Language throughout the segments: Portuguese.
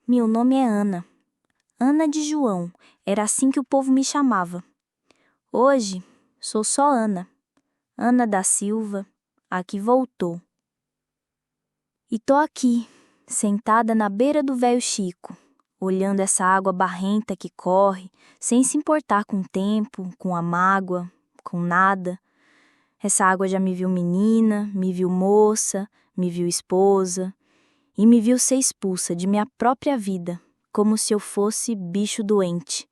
Meu nome é Ana. Ana de João, era assim que o povo me chamava. Hoje, sou só Ana. Ana da Silva, a que voltou. E tô aqui, sentada na beira do velho Chico, olhando essa água barrenta que corre, sem se importar com o tempo, com a mágoa, com nada. Essa água já me viu menina, me viu moça, me viu esposa e me viu ser expulsa de minha própria vida, como se eu fosse bicho doente.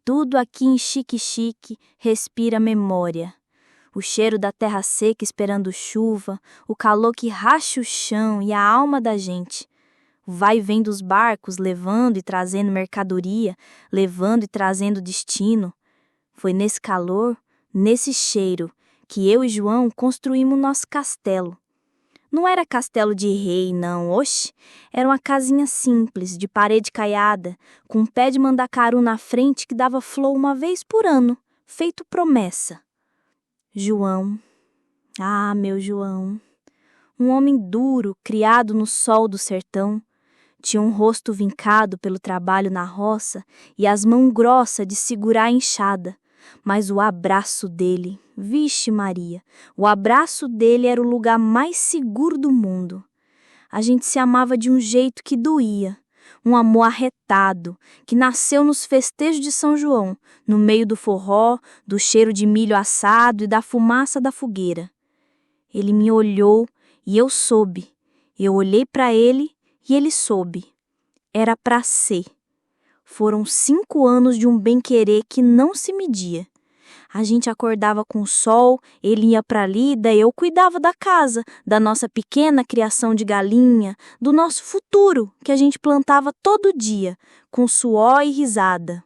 Tudo aqui em Xique-Xique respira memória. O cheiro da terra seca esperando chuva, o calor que racha o chão e a alma da gente. O vai e vem dos barcos levando e trazendo mercadoria, levando e trazendo destino. Foi nesse calor, nesse cheiro, que eu e João construímos nosso castelo. Não era castelo de rei, não, oxe. Era uma casinha simples, de parede caiada, com um pé de mandacaru na frente que dava flor uma vez por ano, feito promessa. João, meu João, um homem duro, criado no sol do sertão, tinha um rosto vincado pelo trabalho na roça e as mãos grossas de segurar a enxada. Mas o abraço dele, vixe Maria, o abraço dele era o lugar mais seguro do mundo. A gente se amava de um jeito que doía, um amor arretado, que nasceu nos festejos de São João, no meio do forró, do cheiro de milho assado e da fumaça da fogueira. Ele me olhou e eu soube. Eu olhei para ele e ele soube. Era para ser. Foram 5 anos de um bem-querer que não se media. A gente acordava com o sol, ele ia para ali, daí eu cuidava da casa, da nossa pequena criação de galinha, do nosso futuro que a gente plantava todo dia, com suor e risada.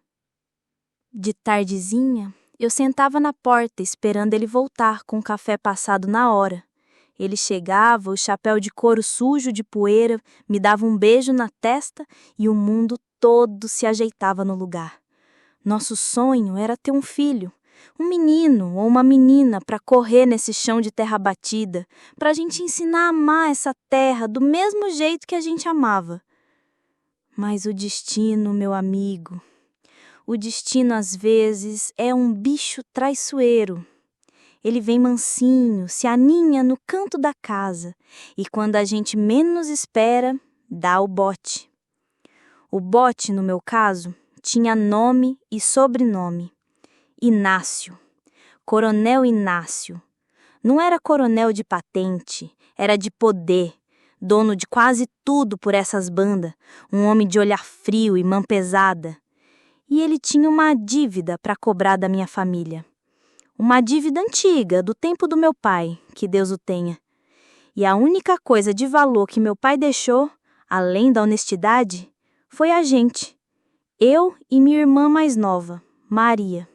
De tardezinha, eu sentava na porta esperando ele voltar com o café passado na hora. Ele chegava, o chapéu de couro sujo de poeira, me dava um beijo na testa e o mundo todo se ajeitava no lugar. Nosso sonho era ter um filho, um menino ou uma menina para correr nesse chão de terra batida, para a gente ensinar a amar essa terra do mesmo jeito que a gente amava. Mas o destino, meu amigo, o destino às vezes é um bicho traiçoeiro. Ele vem mansinho, se aninha no canto da casa e quando a gente menos espera, dá o bote. O bote, no meu caso, tinha nome e sobrenome. Inácio. Coronel Inácio. Não era coronel de patente, era de poder, dono de quase tudo por essas bandas, um homem de olhar frio e mão pesada. E ele tinha uma dívida para cobrar da minha família. Uma dívida antiga, do tempo do meu pai, que Deus o tenha. E a única coisa de valor que meu pai deixou, além da honestidade, foi a gente. Eu e minha irmã mais nova, Maria.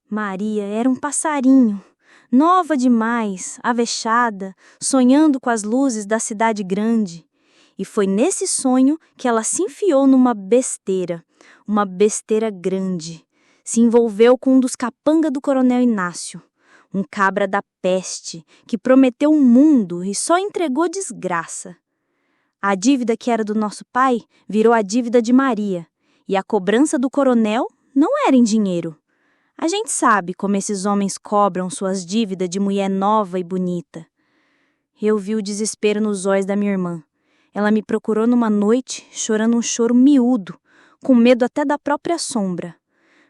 Maria era um passarinho, nova demais, avexada, sonhando com as luzes da cidade grande. E foi nesse sonho que ela se enfiou numa besteira, uma besteira grande. Se envolveu com um dos capanga do coronel Inácio, um cabra da peste, que prometeu um mundo e só entregou desgraça. A dívida que era do nosso pai virou a dívida de Maria, e a cobrança do coronel não era em dinheiro. A gente sabe como esses homens cobram suas dívidas de mulher nova e bonita. Eu vi o desespero nos olhos da minha irmã. Ela me procurou numa noite, chorando um choro miúdo, com medo até da própria sombra.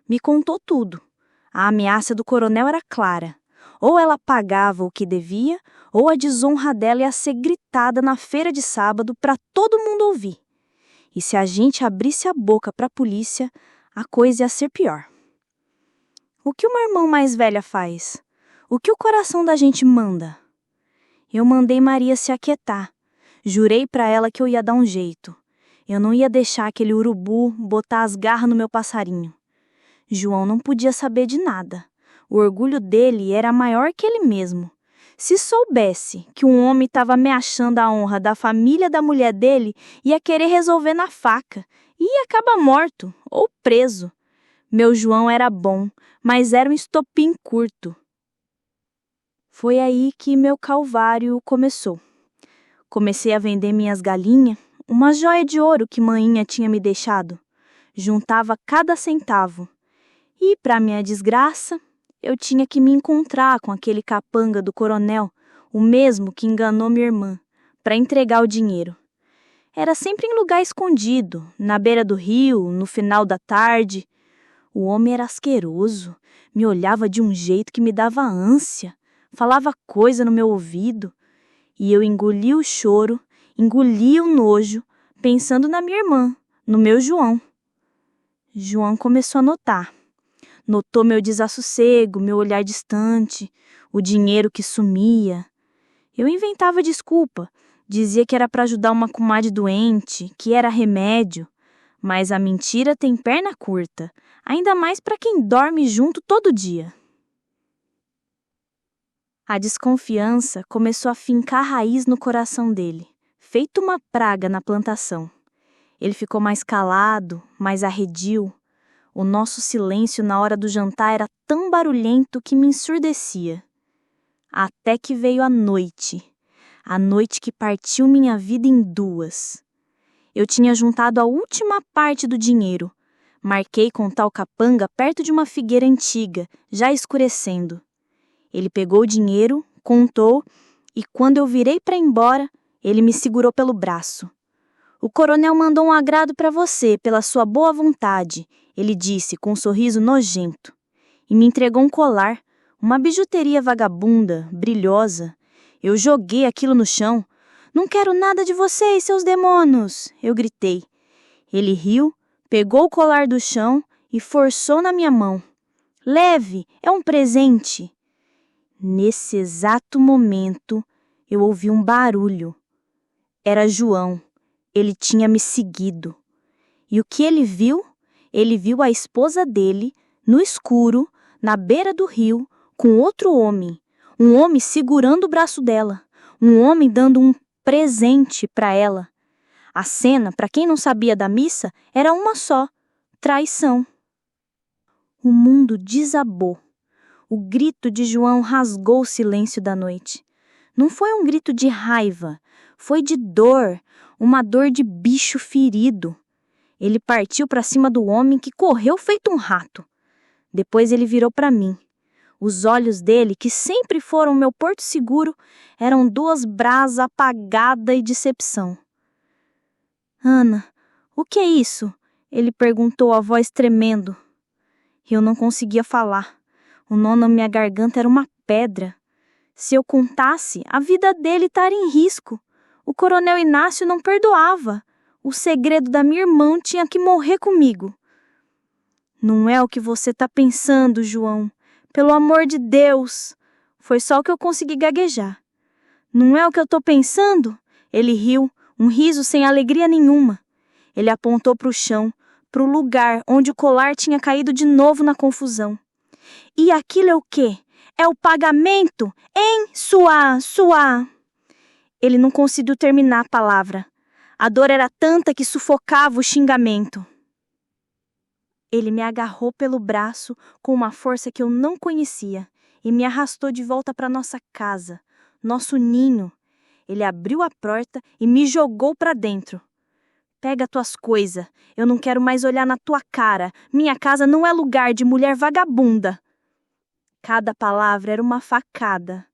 Me contou tudo. A ameaça do coronel era clara. Ou ela pagava o que devia, ou a desonra dela ia ser gritada na feira de sábado para todo mundo ouvir. E se a gente abrisse a boca para a polícia, a coisa ia ser pior. O que uma irmã mais velha faz? O que o coração da gente manda? Eu mandei Maria se aquietar. Jurei para ela que eu ia dar um jeito. Eu não ia deixar aquele urubu botar as garras no meu passarinho. João não podia saber de nada. O orgulho dele era maior que ele mesmo. Se soubesse que um homem estava ameaçando a honra da família da mulher dele, ia querer resolver na faca. E ia acabar morto ou preso. Meu João era bom, mas era um estopim curto. Foi aí que meu calvário começou. Comecei a vender minhas galinhas, uma joia de ouro que maninha tinha me deixado. Juntava cada centavo. E, para minha desgraça, eu tinha que me encontrar com aquele capanga do coronel, o mesmo que enganou minha irmã, para entregar o dinheiro. Era sempre em lugar escondido, na beira do rio, no final da tarde. O homem era asqueroso, me olhava de um jeito que me dava ânsia, falava coisa no meu ouvido, e eu engolia o choro, engolia o nojo, pensando na minha irmã, no meu João. João começou a notar. Notou meu desassossego, meu olhar distante, o dinheiro que sumia. Eu inventava desculpa, dizia que era para ajudar uma comadre doente, que era remédio. Mas a mentira tem perna curta, ainda mais para quem dorme junto todo dia. A desconfiança começou a fincar raiz no coração dele, feito uma praga na plantação. Ele ficou mais calado, mais arredio. O nosso silêncio na hora do jantar era tão barulhento que me ensurdecia. Até que veio a noite que partiu minha vida em duas. Eu tinha juntado a última parte do dinheiro. Marquei com tal capanga perto de uma figueira antiga, já escurecendo. Ele pegou o dinheiro, contou, e quando eu virei para ir embora, ele me segurou pelo braço. O coronel mandou um agrado para você, pela sua boa vontade, ele disse com um sorriso nojento. E me entregou um colar, uma bijuteria vagabunda, brilhosa. Eu joguei aquilo no chão. Não quero nada de vocês, seus demônios, eu gritei. Ele riu, pegou o colar do chão e forçou na minha mão. Leve, é um presente. Nesse exato momento, eu ouvi um barulho. Era João. Ele tinha me seguido. E o que ele viu? Ele viu a esposa dele, no escuro, na beira do rio, com outro homem. Um homem segurando o braço dela. Um homem dando um presente para ela. A cena, para quem não sabia da missa, era uma só: traição. O mundo desabou. O grito de João rasgou o silêncio da noite. Não foi um grito de raiva, foi de dor, uma dor de bicho ferido. Ele partiu para cima do homem que correu feito um rato. Depois ele virou para mim. Os olhos dele, que sempre foram meu porto seguro, eram duas brasas apagada e decepção. Ana, o que é isso? Ele perguntou, a voz tremendo. Eu não conseguia falar. O nó na minha garganta era uma pedra. Se eu contasse, a vida dele estaria em risco. O coronel Inácio não perdoava. O segredo da minha irmã tinha que morrer comigo. Não é o que você está pensando, João. Pelo amor de Deus. Foi só o que eu consegui gaguejar. Não é o que eu estou pensando? Ele riu, um riso sem alegria nenhuma. Ele apontou para o chão, para o lugar onde o colar tinha caído de novo na confusão. E aquilo é o quê? É o pagamento, hein, sua... Ele não conseguiu terminar a palavra. A dor era tanta que sufocava o xingamento. Ele me agarrou pelo braço com uma força que eu não conhecia e me arrastou de volta para nossa casa, nosso ninho. Ele abriu a porta e me jogou para dentro. Pega tuas coisas, eu não quero mais olhar na tua cara. Minha casa não é lugar de mulher vagabunda. Cada palavra era uma facada.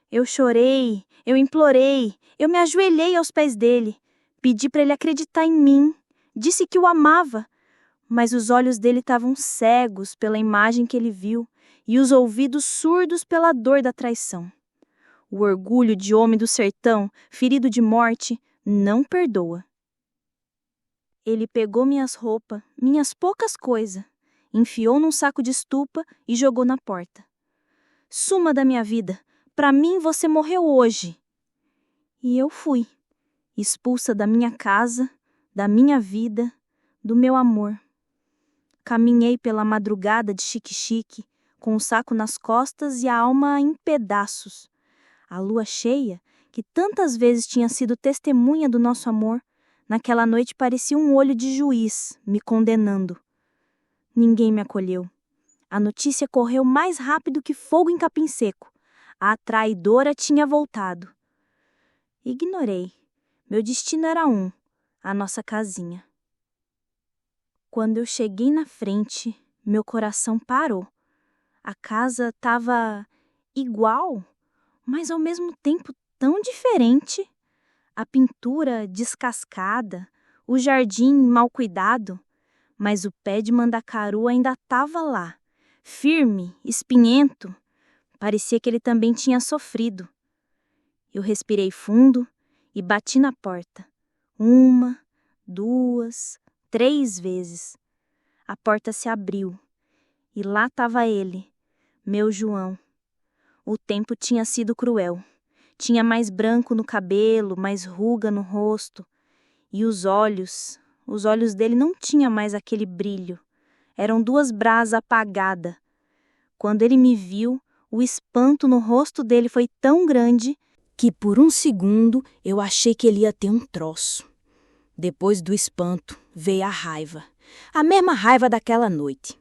Eu chorei, eu implorei, eu me ajoelhei aos pés dele. Pedi para ele acreditar em mim. Disse que o amava. Mas os olhos dele estavam cegos pela imagem que ele viu e os ouvidos surdos pela dor da traição. O orgulho de homem do sertão, ferido de morte, não perdoa. Ele pegou minhas roupas, minhas poucas coisas, enfiou num saco de estupa e jogou na porta. Suma da minha vida, para mim você morreu hoje. E eu fui, expulsa da minha casa, da minha vida, do meu amor. Caminhei pela madrugada de Xique-Xique, com o saco nas costas e a alma em pedaços. A lua cheia, que tantas vezes tinha sido testemunha do nosso amor, naquela noite parecia um olho de juiz, me condenando. Ninguém me acolheu. A notícia correu mais rápido que fogo em capim seco. A traidora tinha voltado. Ignorei. Meu destino era um: a nossa casinha. Quando eu cheguei na frente, meu coração parou. A casa estava igual, mas ao mesmo tempo tão diferente. A pintura descascada, o jardim mal cuidado, mas o pé de mandacaru ainda estava lá, firme, espinhento. Parecia que ele também tinha sofrido. Eu respirei fundo e bati na porta. 1, 2, 3 vezes. A porta se abriu e lá estava ele, meu João. O tempo tinha sido cruel. Tinha mais branco no cabelo, mais ruga no rosto. E os olhos dele não tinham mais aquele brilho. Eram 2 brasas apagadas. Quando ele me viu, o espanto no rosto dele foi tão grande que por um segundo eu achei que ele ia ter um troço. Depois do espanto veio a raiva. A mesma raiva daquela noite.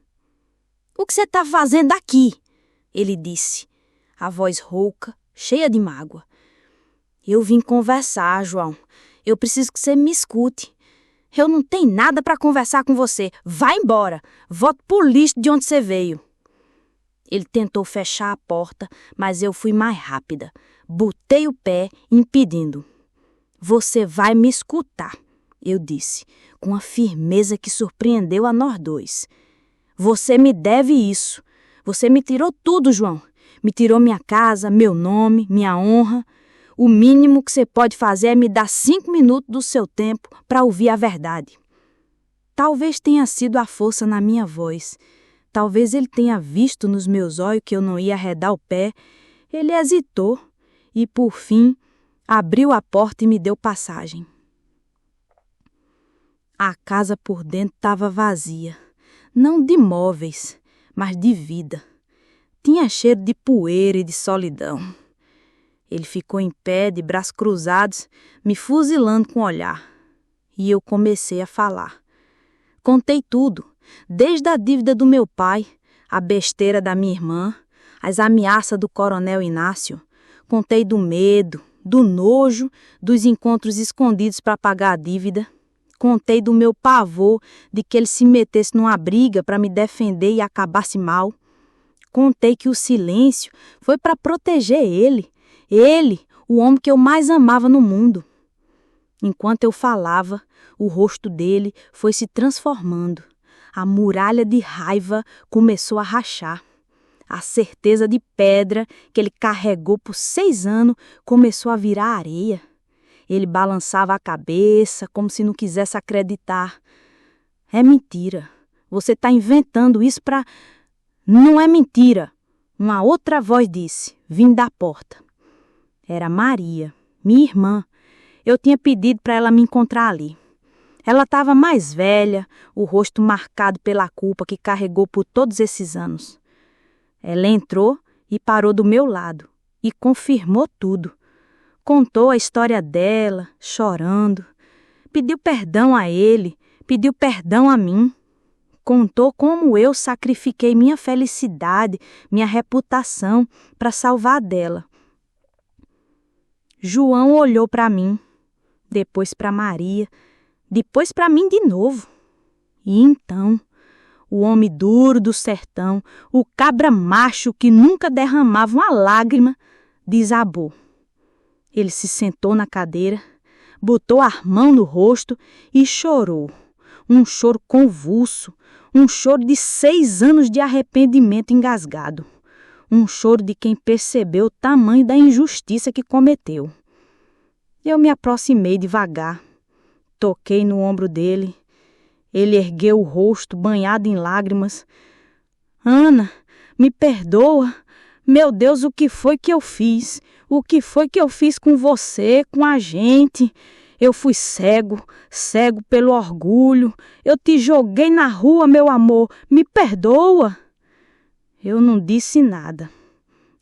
"O que você está fazendo aqui?" ele disse, a voz rouca, cheia de mágoa. "Eu vim conversar, João. Eu preciso que você me escute. Eu não tenho nada para conversar com você. Vá embora. Volte pro lixo de onde você veio." Ele tentou fechar a porta, mas eu fui mais rápida. Botei o pé, impedindo. "Você vai me escutar", eu disse, com uma firmeza que surpreendeu a nós dois. "Você me deve isso. Você me tirou tudo, João. Me tirou minha casa, meu nome, minha honra. O mínimo que você pode fazer é me dar 5 minutos do seu tempo para ouvir a verdade." Talvez tenha sido a força na minha voz. Talvez ele tenha visto nos meus olhos que eu não ia arredar o pé. Ele hesitou e, por fim, abriu a porta e me deu passagem. A casa por dentro estava vazia. Não de móveis, mas de vida. Tinha cheiro de poeira e de solidão. Ele ficou em pé, de braços cruzados, me fuzilando com o olhar. E eu comecei a falar. Contei tudo, desde a dívida do meu pai, a besteira da minha irmã, as ameaças do coronel Inácio. Contei do medo, do nojo, dos encontros escondidos para pagar a dívida. Contei do meu pavor de que ele se metesse numa briga para me defender e acabasse mal. Contei que o silêncio foi para proteger ele. Ele, o homem que eu mais amava no mundo. Enquanto eu falava, o rosto dele foi se transformando. A muralha de raiva começou a rachar. A certeza de pedra que ele carregou por 6 anos começou a virar areia. Ele balançava a cabeça como se não quisesse acreditar. "É mentira. Você está inventando isso para..." "Não é mentira", uma outra voz disse, vindo da porta. Era Maria, minha irmã. Eu tinha pedido para ela me encontrar ali. Ela estava mais velha, o rosto marcado pela culpa que carregou por todos esses anos. Ela entrou e parou do meu lado e confirmou tudo. Contou a história dela, chorando. Pediu perdão a ele, pediu perdão a mim. Contou como eu sacrifiquei minha felicidade, minha reputação para salvar a dela. João olhou para mim, depois para Maria, depois para mim de novo. E então, o homem duro do sertão, o cabra macho que nunca derramava uma lágrima, desabou. Ele se sentou na cadeira, botou a mão no rosto e chorou. Um choro convulso, um choro de 6 anos de arrependimento engasgado. Um choro de quem percebeu o tamanho da injustiça que cometeu. Eu me aproximei devagar, toquei no ombro dele. Ele ergueu o rosto banhado em lágrimas. "Ana, me perdoa. Meu Deus, o que foi que eu fiz? O que foi que eu fiz com você, com a gente? Eu fui cego pelo orgulho. Eu te joguei na rua, meu amor. Me perdoa." Eu não disse nada.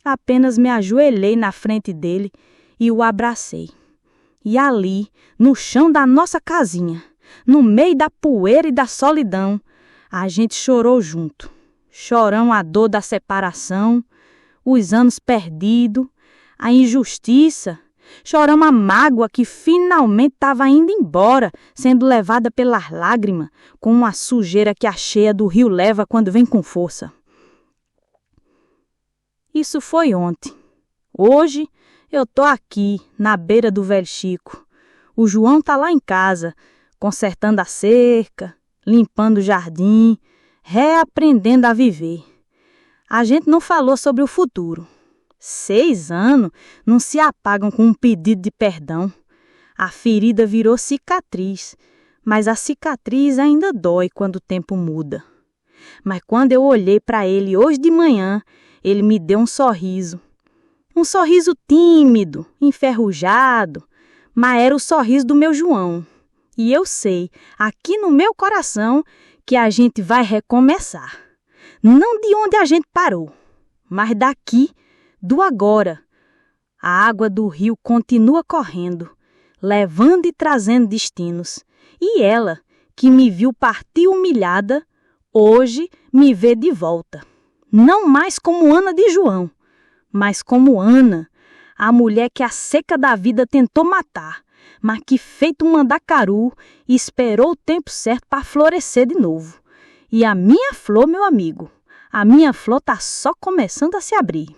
Apenas me ajoelhei na frente dele e o abracei. E ali, no chão da nossa casinha, no meio da poeira e da solidão, a gente chorou junto. Choramos a dor da separação, os anos perdidos, a injustiça Choramos a mágoa que finalmente estava indo embora, sendo levada pelas lágrimas, com uma sujeira que a cheia do rio leva quando vem com força. Isso foi ontem. Hoje eu tô aqui, na beira do velho Chico. O João tá lá em casa, consertando a cerca, limpando o jardim, reaprendendo a viver. A gente não falou sobre o futuro. 6 anos não se apagam com um pedido de perdão. A ferida virou cicatriz, mas a cicatriz ainda dói quando o tempo muda. Mas quando eu olhei para ele hoje de manhã, ele me deu um sorriso. Um sorriso tímido, enferrujado, mas era o sorriso do meu João. E eu sei, aqui no meu coração, que a gente vai recomeçar. Não de onde a gente parou, mas daqui, do agora. A água do rio continua correndo, levando e trazendo destinos. E ela, que me viu partir humilhada, hoje me vê de volta. Não mais como Ana de João, mas como Ana, a mulher que a seca da vida tentou matar, mas que, feito um mandacaru, esperou o tempo certo para florescer de novo. E a minha flor, meu amigo, a minha flor está só começando a se abrir.